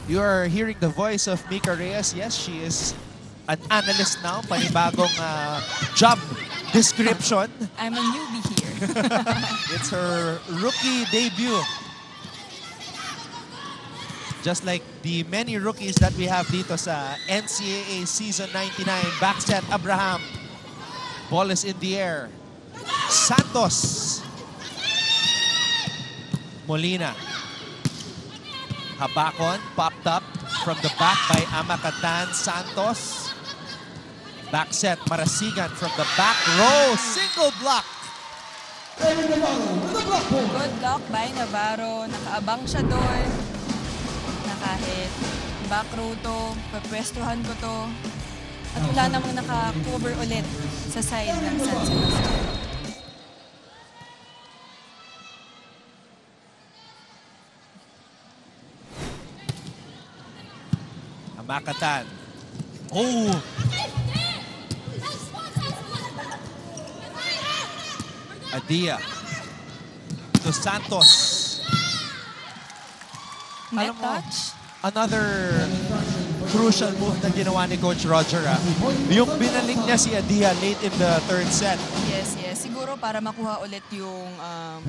You are hearing the voice of Mika Reyes. Yes, she is an analyst now. Panibagong job description. I'm a newbie here. It's her rookie debut. Just like the many rookies that we have dito sa NCAA Season 99. Backset Abraham. Ball is in the air. Santos. Molina. Habakon popped up from the back by Amakatan. Santos. Backset Marasigan from the back row. Single block. Good block by Navarro. Nakaabang siya doon. Na kahit back row to, pwepwestuhan ko to. At wala namang naka-cover ulit sa side ng San Sebastian. Amakatan. Oh! Adia. To Santos. Net Alam mo, touch. Another crucial move na ginawa ni Coach Roger. Yung binalik niya si Adia late in the third set. Yes, yes. Siguro para makuha ulit yung what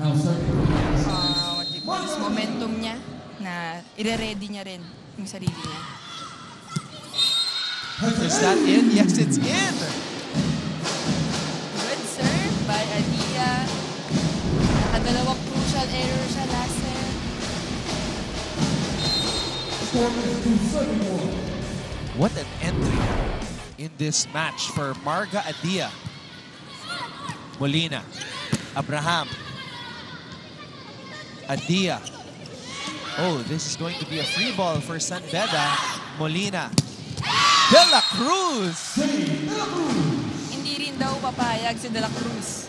do you call this, momentum niya na ire-ready niya rin yung sarili niya. Is that in? Yes, it's in! Good serve by Adia. Nakadalawang crucial error siya last set. What an entry in this match for Marga Adia. Molina. Abraham. Adia. Oh, this is going to be a free ball for San Beda. Molina. De La Cruz! Hindi rin daw papayag si De La Cruz.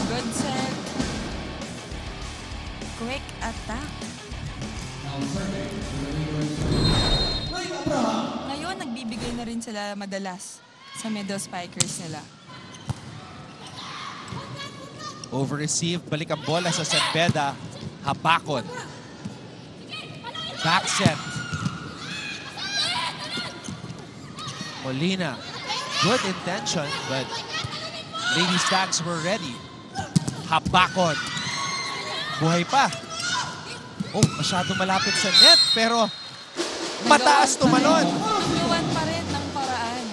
Good set. Quick attack. Ngayon, nagbibigay na rin sila madalas sa middle spikers nila. Over-received. Balik ang bola sa San Beda. Habakon. Back set. Molina. Good intention, but Lady Stags were ready. Habakon. Buhay pa. Oh, masyado malapit sa net, pero mataas tumalon. Nagawan pa rin ng paraan.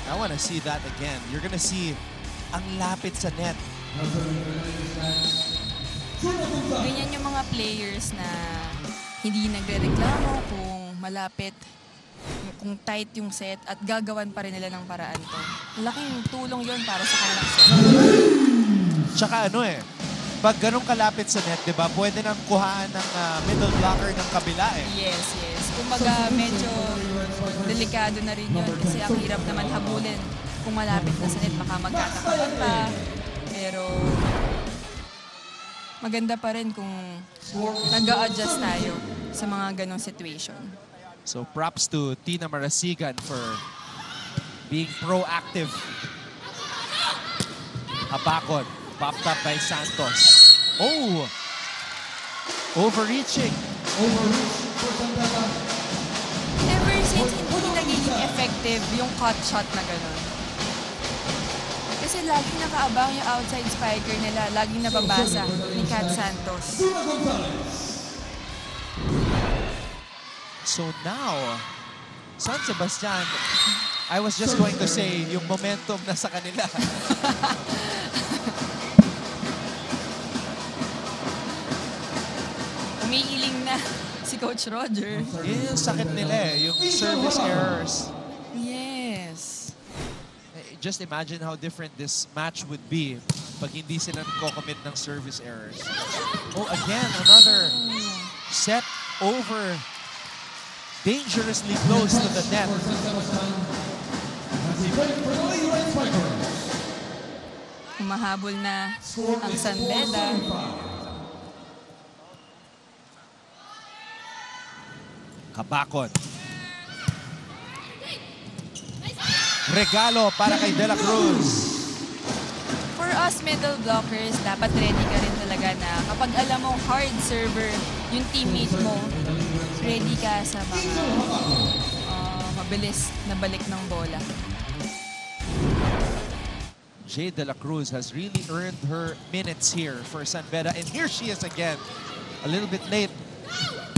I want to see that again. You're gonna see ang lapit sa net. Ganyan yung mga players na hindi nagre-reklamo kung malapit, kung tight yung set at gagawan pa rin nila ng paraan to. Laking tulong yon para sa kanilang set. Tsaka pag ganun kalapit sa net, di ba, pwede nang kuhaan ng middle blocker ng kabila eh. Yes, yes. Kumbaga medyo delikado na rin yun kasi ang hirap naman habulin kung malapit na sa net. Baka magkatakapan pa. Pero maganda pa rin kung nag-a-adjust tayo sa mga ganong situation. So props to Tina Marasigan for being proactive. Habakon, popped up by Santos. Oh! Overreaching. Ever since hindi nagiging effective yung cut shot na gano'n. Kasi laging nakaabang yung outside spiker nila. Laging nababasa ni Kat Santos. So now, San Sebastian, I was just going to say, yung momentum na sa kanila. Umiiling na si Coach Roger. Yun yung sakit nila eh, yung service errors. Yes. Just imagine how different this match would be pag hindi sila nagko-commit ng service errors. Oh, again, another set over dangerously close to the net. Humahabol na ang San Beda. Habakon. Regalo para kay De La Cruz. For us middle blockers, dapat ready ka rin talaga talaga na kapag alam mo hard server yung teammate mo, ready ka sa mga mabilis na balik ng bola. Jade De La Cruz has really earned her minutes here for San Beda. And here she is again. A little bit late.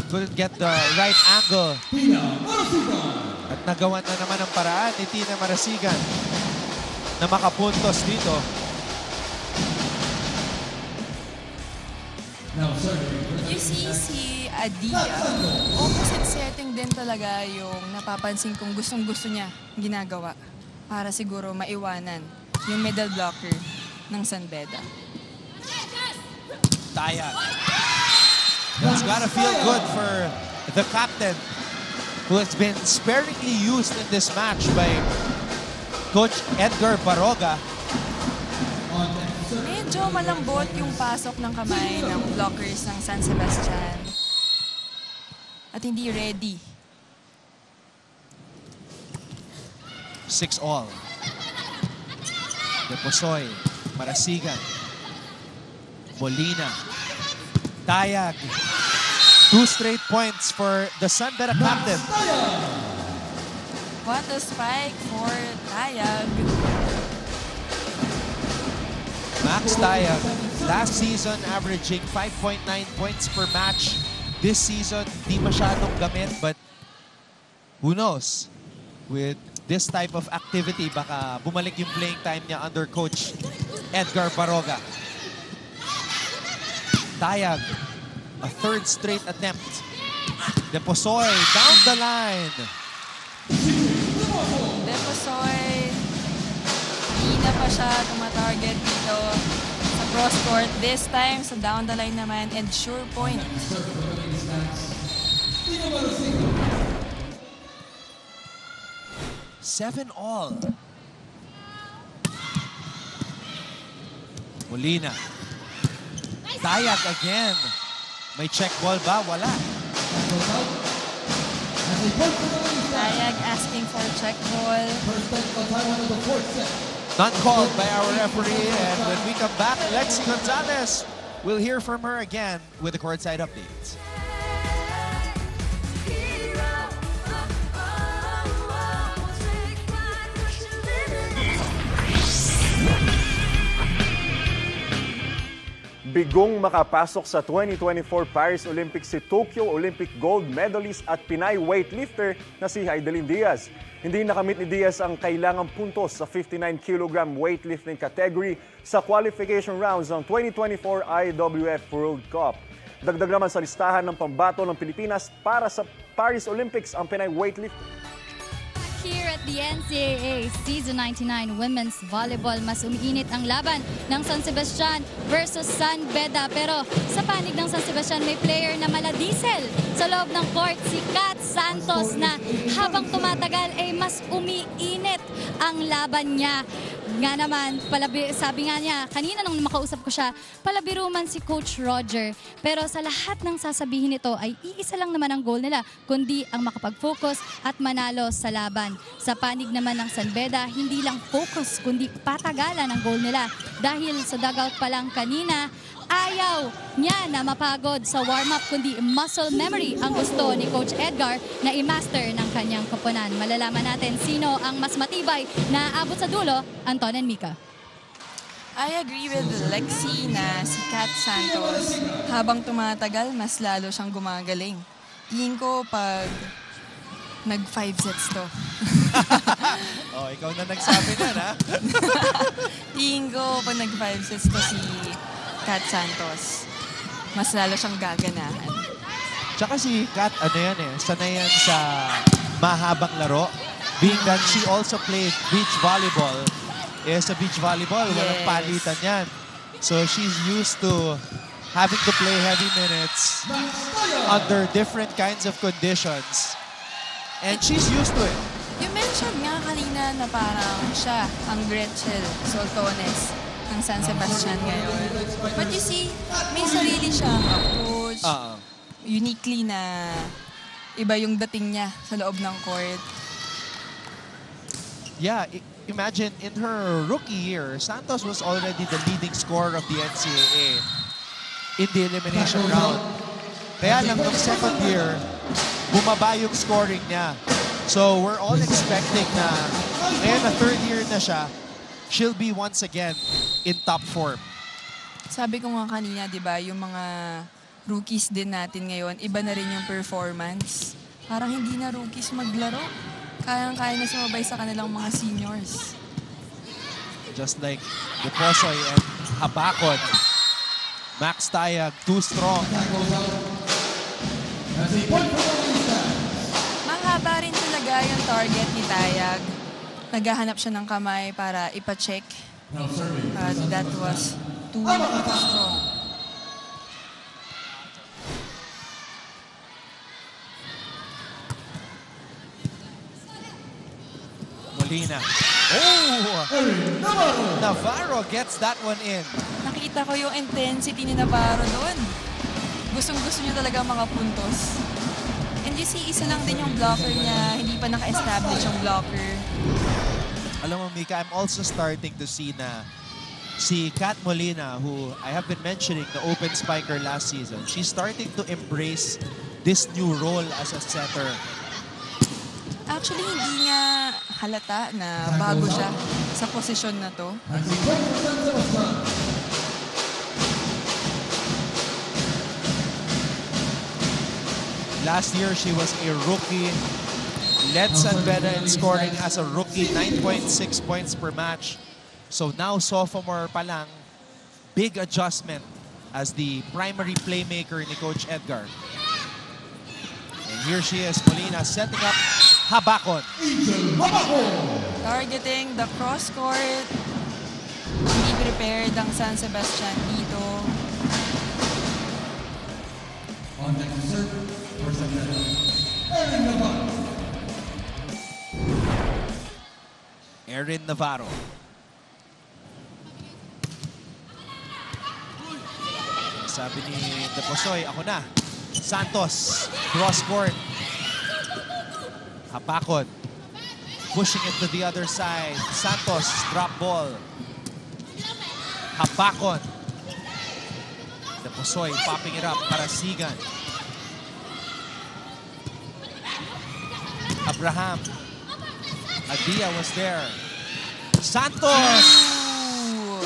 Couldn't get the right angle. At nagawa na naman ang paraan ni Tina Marasigan na makapuntos dito. You see si Adia, opposite setting din talaga yung napapansin kong gustong-gusto niya ginagawa para siguro maiwanan yung middle blocker ng San Beda. Tayag. That's gotta feel good for the captain who has been sparingly used in this match by Coach Edgar Baroga. Medyo malambot yung pasok ng kamay ng blockers ng San Sebastian. At hindi ready. 6-all. Deposoy, Marasigan, Molina, Tayag. 2 straight points for the San Beda captain. What a spike for Tayag. Max Tayag, last season averaging 5.9 points per match. This season, di masyadong gamit, but who knows? With this type of activity, baka bumalik yung playing time niya under Coach Edgar Baroga. Tayag, a 3rd straight attempt. Deposoy, down the line. Deposoy, hindi na pa siya tumatarget dito sa cross court. This time, sa down the line naman, and sure point. 7-all. Molina. Tayag again. May check ball ba? Wala. Tayag asking for check ball. Not called by our referee. And when we come back, Lexi Gonzalez will hear from her again with the courtside updates. Bigong makapasok sa 2024 Paris Olympics si Tokyo Olympic gold medalist at Pinay weightlifter na si Heidelin Diaz. Hindi nakamit ni Diaz ang kailangang puntos sa 59 kg weightlifting category sa qualification rounds ng 2024 IWF World Cup. Dagdag naman sa listahan ng pambato ng Pilipinas para sa Paris Olympics ang Pinay weightlifter. Here at the NCAA Season 99 Women's Volleyball, mas umiinit ang laban ng San Sebastian versus San Beda. Pero sa panig ng San Sebastian, may player na maladiesel sa loob ng court, si Kat Santos, na habang tumatagal ay mas umiinit ang laban niya. Nga naman, sabi nga niya, kanina nung makausap ko siya, palabiro man si Coach Roger. Pero sa lahat ng sasabihin nito ay iisa lang naman ang goal nila, kundi ang makapag-focus at manalo sa laban. Sa panig naman ng San Beda, hindi lang focus, kundi patagalan ang goal nila. Dahil sa dugout pa lang kanina, ayaw niya na mapagod sa warm-up, kundi muscle memory ang gusto ni Coach Edgar na i-master ng kanyang koponan. Malalaman natin sino ang mas matibay na abot sa dulo, Anton and Mika. I agree with Lexi na si Kat Santos, habang tumatagal, mas lalo siyang gumagaling. Tingin ko pag nag-5 sets to. Oh, ikaw na nagsabi na, ha? Tingin ko pag nag-5 sets to si Kat Santos, mas lalo siyang gaganahan. Tsaka si Kat, ano yan eh, sanay yan sa mahabang laro. Being that she also played beach volleyball. Sa beach volleyball, walang Yes. palitan yan. So she's used to having to play heavy minutes under different kinds of conditions. And she's used to it. You mentioned nga kanina na parang siya ang Gretchen Soltones ng San Sebastian ngayon. But you see, may sarili siyang approach. Uniquely na iba yung dating niya sa loob ng court. Yeah, imagine in her rookie year, Santos was already the leading scorer of the NCAA. in the elimination round. Kaya lang, nung second year, bumaba yung scoring niya. So we're all expecting na ngayon na third year na siya, she'll be once again in top form. Sabi ko nga kanina, di ba, yung mga rookies din natin ngayon, iba na rin yung performance. Parang hindi na rookies maglaro. Kayang-kaya na sumabay sa kanilang mga seniors. Just like Deposoy and Habakon. Max Tayag, too strong. Mahaba rin talaga yung target ni Tayag. Naghahanap siya ng kamay para ipacheck. That was too strong. Molina. Oh! Navarro gets that one in. Nakita ko yung intensity ni Navarro doon. Gustong-gusto niya talaga ang mga puntos. And you see, isa lang din yung blocker niya. Hindi pa naka-establish yung blocker. Alam mo, Mika, I'm also starting to see na si Kat Molina, who I have been mentioning, the open spiker last season, she's starting to embrace this new role as a setter. Actually, hindi niya halata na bago siya sa posisyon na to. Last year, she was a rookie. Led San Beda in scoring as a rookie, 9.6 points per match. So now, sophomore pa lang, big adjustment as the primary playmaker ni Coach Edgar. And here she is, Molina, setting up Habakon. Targeting the cross court. Hindi prepared ang San Sebastian dito. Erin Navarro. Sabi ni Deposoy, ako na. Santos, cross court. Habakon, pushing it to the other side. Santos, drop ball. Habakon. Deposoy popping it up para Sigan. Abraham. Adia was there. Santos! Ooh.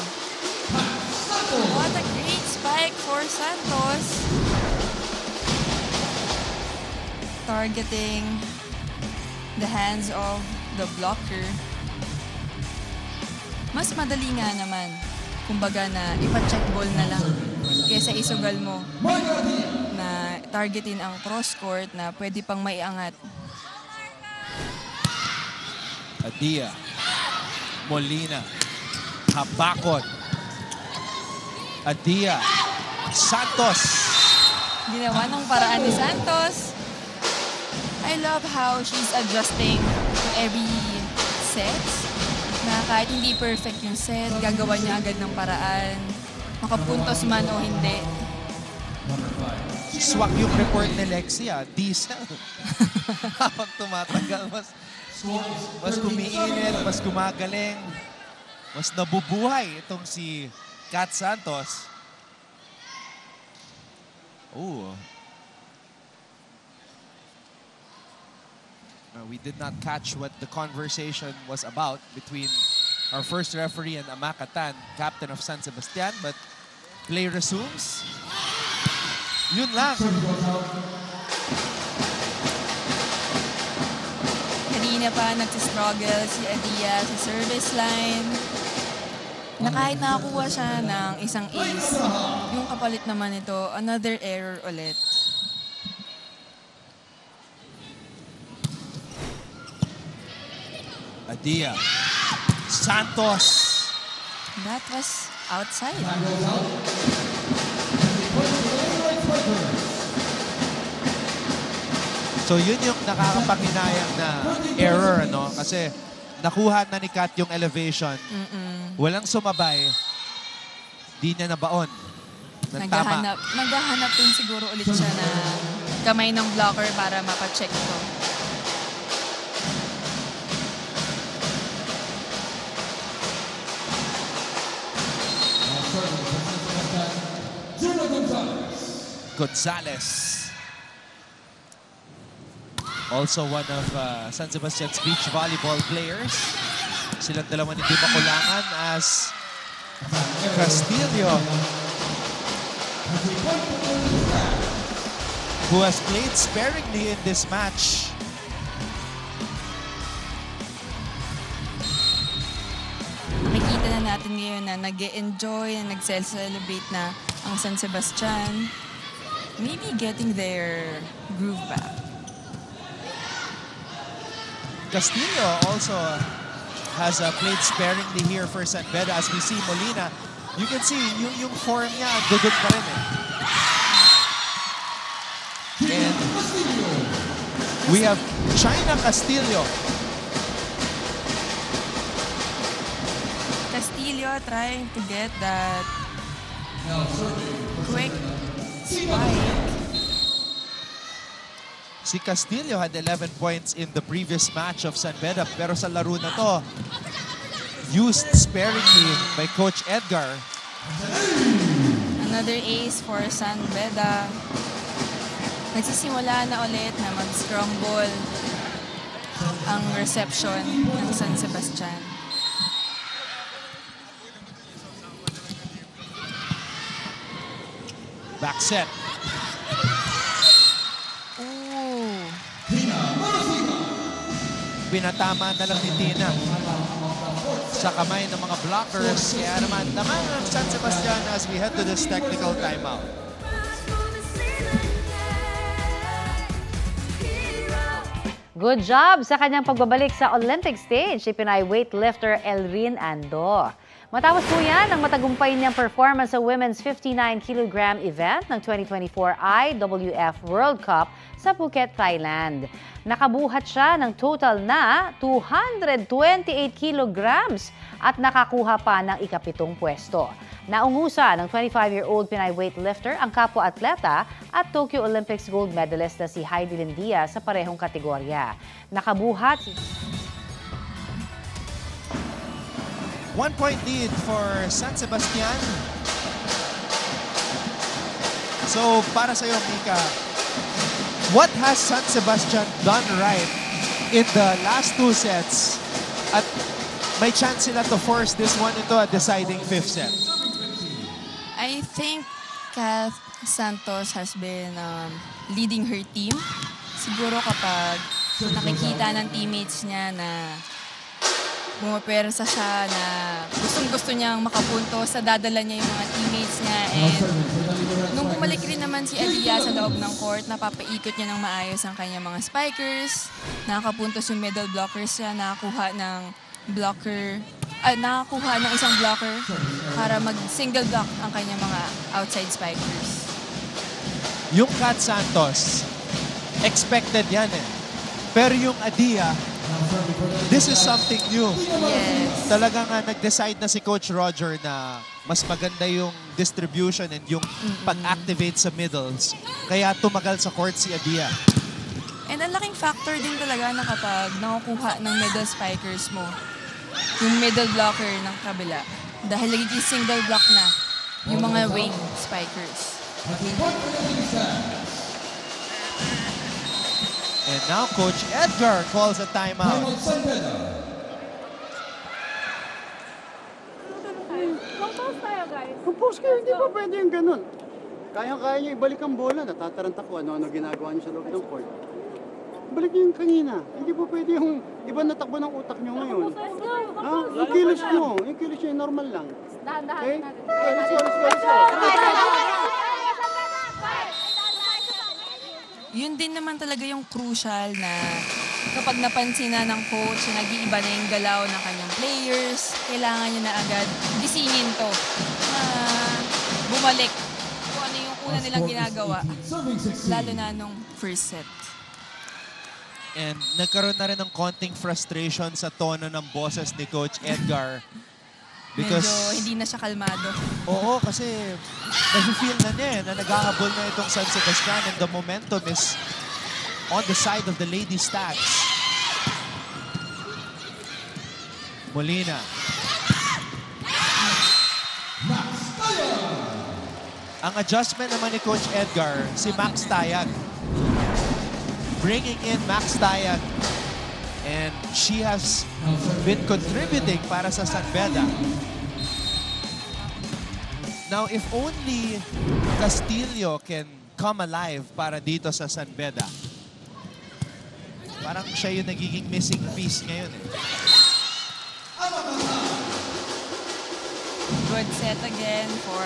What a great spike for Santos. Targeting the hands of the blocker. Mas madali nga naman. Kumbaga na ipa-check ball na lang kesa isugal mo na targetin ang cross court na pwede pang maiangat. Adia. Molina. Habakon. Adia. Santos. Ginawa ng paraan ni Santos. I love how she's adjusting to every set. Na kahit hindi perfect yung set, gagawa niya agad ng paraan. Makapuntos man o hindi. Swak yung report ni Lexia. Diesel. Habang tumatagal, mas umiinit, mas gumagaling, mas nabubuhay itong si Kat Santos. Oh. We did not catch what the conversation was about between our first referee and Amakatan, captain of San Sebastian, but play resumes. Yun lang. Kanina pa nagsistruggle si Adia sa service line. Na kahit nakakuha siya ng isang ace, yung kapalit naman ito, another error ulit. Adia. Santos. That was outside. So yun yung nakakapanghinayang na error, ano? Kasi nakuha na ni Kat yung elevation. Walang sumabay. Di niya nabaon. Nang tama. Naghahanap din siguro ulit siya ng kamay ng blocker para mapacheck ito. Gonzalez. Also one of San Sebastian's beach volleyball players. Silang dalawa hindi makulangan as Castillo, who has played sparingly in this match. Nakikita na natin ngayon na nag-e-enjoy, na nag-celebrate na ang San Sebastian. Maybe getting their groove back. Castillo also has played sparingly here for San Beda. As we see Molina, you can see yung form niya, good pa rin eh. And we have China Castillo. Castillo trying to get that quick spike. Si Castillo had 11 points in the previous match of San Beda, pero sa laro na to, used sparingly by Coach Edgar. Another ace for San Beda. Nagsisimula na ulit na mag-scramble ang reception ng San Sebastian. Back set. Pinatama na lang ni Tina sa kamay ng mga blockers. Kaya naman, naman ng San Sebastian as we head to this technical timeout. Good job sa kanyang pagbabalik sa Olympic stage si Pinay weightlifter Elrin Ando. Matapos po yan ang matagumpay niyang performance sa Women's 59kg event ng 2024 IWF World Cup sa Phuket, Thailand. Nakabuhat siya ng total na 228 kilograms at nakakuha pa ng ika-7 pwesto. Naungusa ng 25-year-old Pinay weightlifter ang kapwa-atleta at Tokyo Olympics gold medalist na si Heidelin Diaz sa parehong kategorya. Nakabuhat si 1-point lead for San Sebastian. So, para sa'yo, Mika, what has San Sebastian done right in the last 2 sets? At may chance sila to force this one into a deciding 5th set. I think Kath Santos has been leading her team. Siguro kapag nakikita ng teammates niya na bumapersa siya na gustong-gusto niyang makapunto sa dadala niya yung mga teammates niya. And nung bumalik rin naman si Adia sa loob ng court, napapaikot niya ng maayos ang kanyang mga spikers, nakapuntos yung middle blockers siya, nakakuha ng isang blocker para mag-single block ang kanyang mga outside spikers. Yung Kat Santos, expected yan eh. Pero yung Adia, this is something new. Yes. Talagang nag-decide na si Coach Roger na mas maganda yung distribution and yung pag-activate sa middles. Kaya tumagal sa court si Adia. And ang laking factor din talaga na kapag nakukuha ng middle spikers mo, yung middle blocker ng kabila, dahil nagiging single block na yung mga wing spikers. And now Coach Edgar calls a timeout. Compose kayo, hindi pa pwede yung ganun. Kaya-kaya niyo ibalik ang bola, natataranta ko ano ginagawa niyo sa loob ng court. Balik niyo yung kanina. Hindi po pwede yung iba na takbo ng utak niyo ngayon. Ha? Yung kilos niyo, normal lang. Okay? Let's go. Yun din naman talaga yung crucial na kapag napansin na ng coach na nag-iiba na yung galaw ng kanyang players, kailangan niya na agad gisingin to na bumalik kung ano yung una nilang ginagawa, lalo na nung first set. And nagkaroon na rin ng konting frustration sa tono ng boses ni Coach Edgar. Medyo hindi na siya kalmado. Oo, kasi nafe-feel na niya na nag-aabol na itong San Sebastian and the momentum is on the side of the Lady Stags. Molina. Ang adjustment naman ni Coach Edgar, si Max Tayag. Bringing in Max Tayag. And she has been contributing para sa San Beda. Now, if only Castillo can come alive para dito sa San Beda. Parang siya yung nagiging missing piece ngayon eh. Good set again for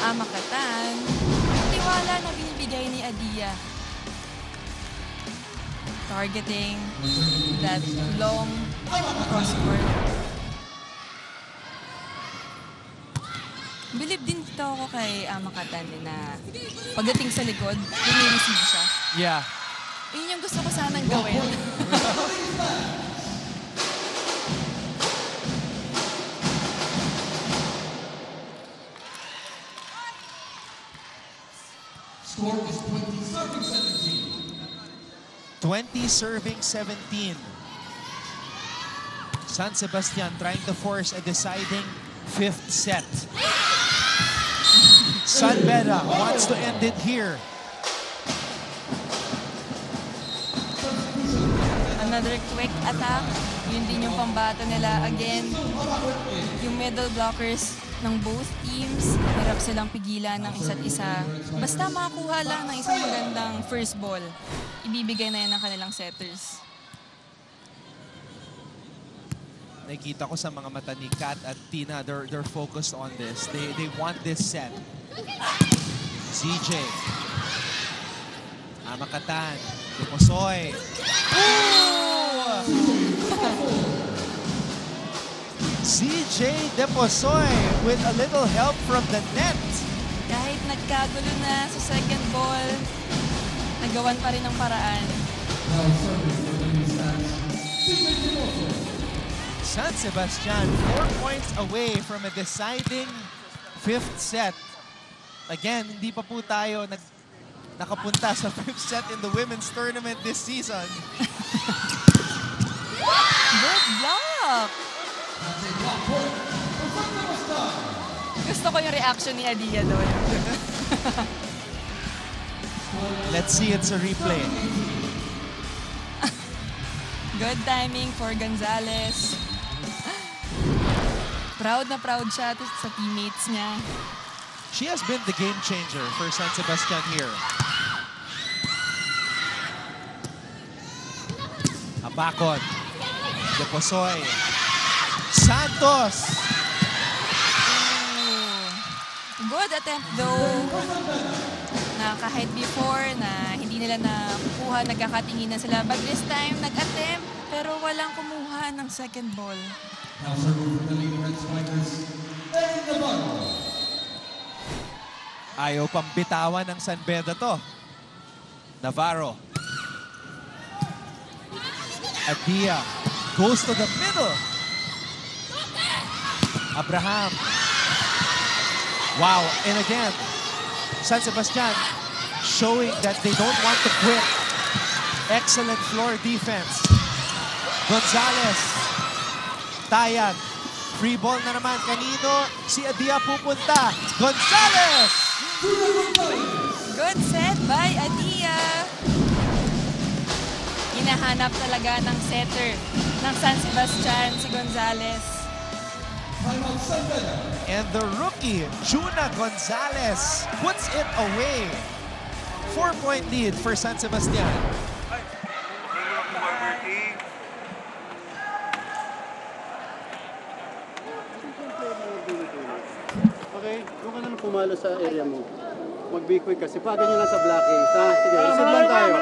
Amakatan. Tiwala na binibigay ni Adia. Targeting that long crosscourt. Believe din dito ako kay Amakatan na pagdating sa likod, receive siya. Yeah. Yun yung gusto ko sanang gawin. Score is 20 serving 17. 20 serving 17. San Sebastian trying to force a deciding fifth set. San Beda wants to end it here. Another quick attack. Yun din yung pambato nila. Again, yung middle blockers ng both teams, hirap silang pigilan ng isa't isa. Basta makakuha lang ng isang magandang first ball, ibibigay na yan ng kanilang setters. Nakikita ko sa mga mata ni Kat at Tina, they're focused on this. They want this set. ZJ. Amakatan. Dumosoy. CJ Deposoy with a little help from the net. Kahit nagkagulo na sa second ball, nagawan pa rin ng paraan. San Sebastian 4 points away from a deciding fifth set. Again, hindi pa po tayo nakapunta sa fifth set in the women's tournament this season. Good block! Gusto ko yung reaction ni Adia doon. Let's see, it's a replay. Good timing for Gonzalez. Proud na proud siya sa teammates niya. She has been the game changer for San Sebastian here. Abacon. Deposoy. Santos. Good attempt though. Na kahit before na hindi nila nakuha, nagkakatinginan sila. But this time, nag-attempt pero walang kumuha ng second ball. Now serving for the leading red spikers, Eddie Navarro. Ayaw pang bitawan ng San Beda to. Navarro. Adia goes to the middle. Abraham. Wow, and again, San Sebastian showing that they don't want to quit. Excellent floor defense. Gonzalez. Tayag. Free ball na naman. Kanino? Si Adia pupunta. Gonzalez! Good set by Adia. Hinahanap talaga ng setter ng San Sebastian si Gonzalez. And the rookie, Juna Gonzalez, puts it away. 4-point lead for San Sebastian. Okay, doon ka na lang pumalo sa area mo. Mag-be quick kasi pagan nyo lang sa blockings, ha? Sige, isip lang tayo.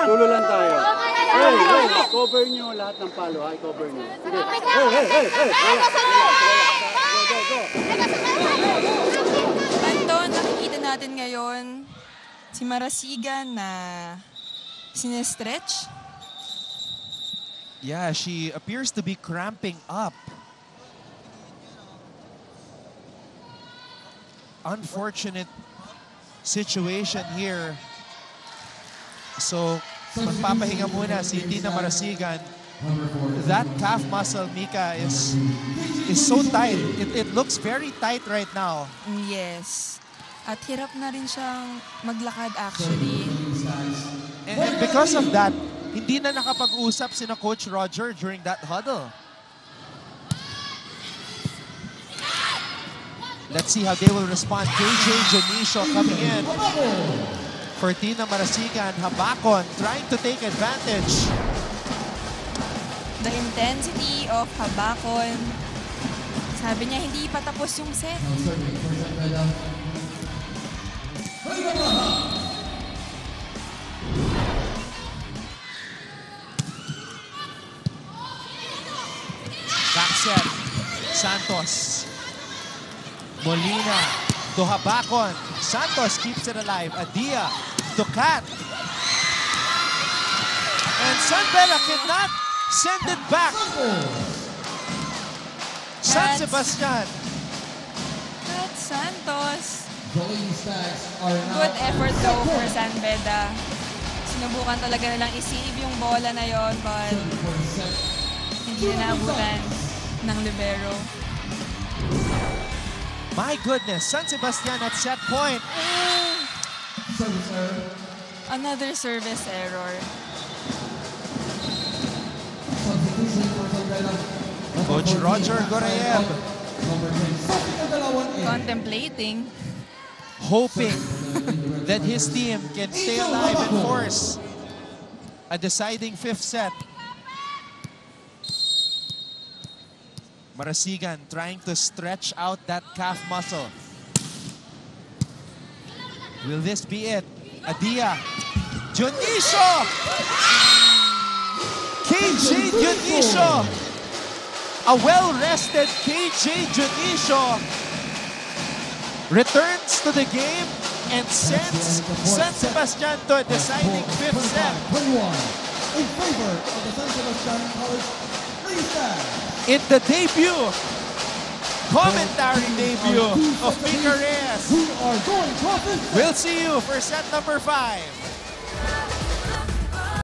Tulo lang tayo. Hey, cover nyo lahat ng palo, ha? I-cover nyo. Sige. Hey! Go. Anton, nakikita natin ngayon si Marasigan na sinestretch. Yeah, she appears to be cramping up. Unfortunate situation here. So, magpapahinga muna si Tina Marasigan. That calf muscle, Mika, is so tight. It looks very tight right now. Yes. At hirap na rin siyang maglakad actually. And because of that, hindi na nakapag-usap sina Coach Roger during that huddle. Let's see how they will respond. KJ Jonicio coming in. For Tina Marasigan, Habakon trying to take advantage. The intensity of Habakon. Sabi niya hindi pa tapos yung set. Now serving for San Beda. Back set. Santos. Molina to Habakon. Santos keeps it alive. Adia to Kat. And San Beda cannot send it back. San Sebastian. At Santos. Jolene Stacks are now Good effort though for San Beda. Sinubukan talaga nilang i-save yung bola na yon, but for set. hindi na naabutan ng libero. My goodness, San Sebastian at set point. Service error. Another service error. Substitution for San Beda. Coach Roger Gorayev Number 10. Sakit ang dalawang in. Contemplating. hoping that his team can stay alive and force a deciding fifth set. Marasigan trying to stretch out that calf muscle. Will this be it? Adia. Dionisio! KJ Dionisio! A well-rested KJ Dionisio returns to the game and sends San Sebastian to a deciding fifth set. 21 in favor of the San Sebastian College Ladies Stars. In the debut, commentary debut of Mika Reyes. We are going to offense. We'll see you for set number 5.